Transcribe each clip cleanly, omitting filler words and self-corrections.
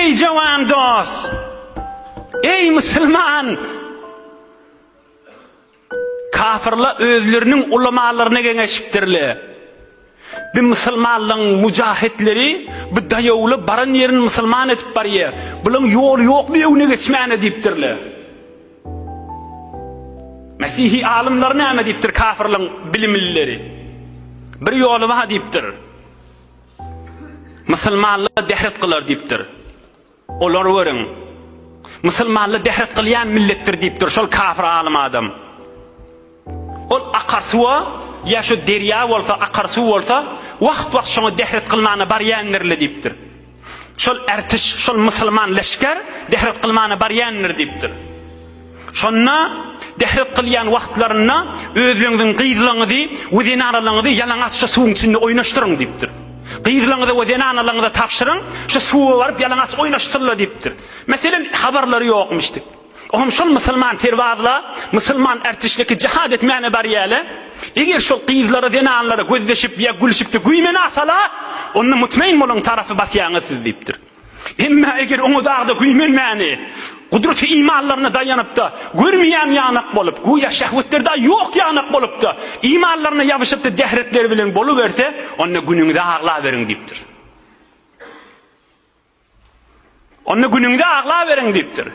Ey cavan dost, ey Müslüman, kafirler özlerinin ulamalarına genişiptirler. Bir Müslümanlığın mücahitleri bir dayavlı baran yerini Müslüman etip barıya. Bunun yol yok bir evine geçmeyene deyiptirler. Mesihî alimler ne deyiptir kafirliğin bilimlileri? Bir yolu var deyiptir. Müslümanlar dehret kılar deyiptir. Olar verin. Müslümanlar dehret kılyan millettir deyiptir. Şol kafir alim adam. Ol akarsuva ya şu derya olsa akarsu olsa vaqt şonu dehret kılmana baryannerle deyiptir. Şol ertiş, şol Müslüman leşker dehret kılmana baryanner deyiptir. Şonna dehret kılyan vaqtlarına özlüğünün qıydılığını ve zinaralığını yalangats suğun içinde oynaştırın deyiptir. Qıydılığını ve zinaralığını tapşırın, şu suğa varıp yalangats oynaştırla deyiptir. Mesela haberleri yokmuştuk. Oğlum şol Müslüman tervazla, Müslüman ertişleki cihad etmeyene bariyale, eğer şol qıydları, zinarları gözleşip ya gülüşüp de güymeni asala, onun mutmain olun tarafı basyanısız deyiptir. Ama eğer onu dağda güymenmeyeni, kudreti imanlarına dayanıp da görmeyen yanak bolup, güya şehvetlerde yok yanak bolup da imanlarına yapışıp da dehretleri bilen boluverse, onun gününde ağla verin deyiptir. Onun gününde ağla verin deyiptir.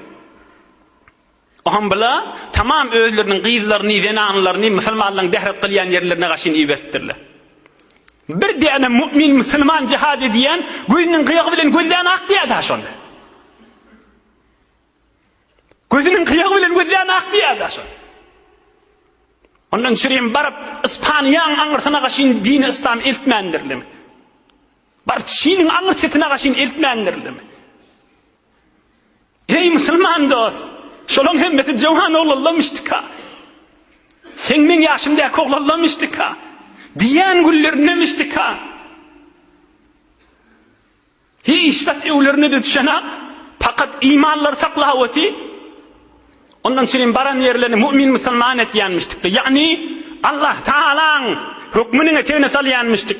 Oğlum bila tamam özlerinin qıydlarını, zinanlarını Müslümanların dehret kılyan yerlerine kaşın iberttirler. Bir tane mümin Müslüman cihad ediyen gözünün kıyağı bilen gözden ak diye da şonda. Gözünün kıyağı bilen gözden ak diye da şonda. Ondan şurayım barıp İspanya'nın anırtına kaşın dini İslam eltmendirli mi? Barıp Çin'in anırtına kaşın eltmendirli mi? Ey Müslüman dost, şolun hemmeti cavan oğlallamıştık ha. Sen men yaşımda oğlallamıştık ha. Diyen güllernemiştik ha. Hiç evlerine de düşenak. Fakat imanlar saklavati. Ondan sonra baran yerlerini mümin Müslüman et yanmıştık. Yani Allah Teala'nın hükmünün eteğine salyanmıştık.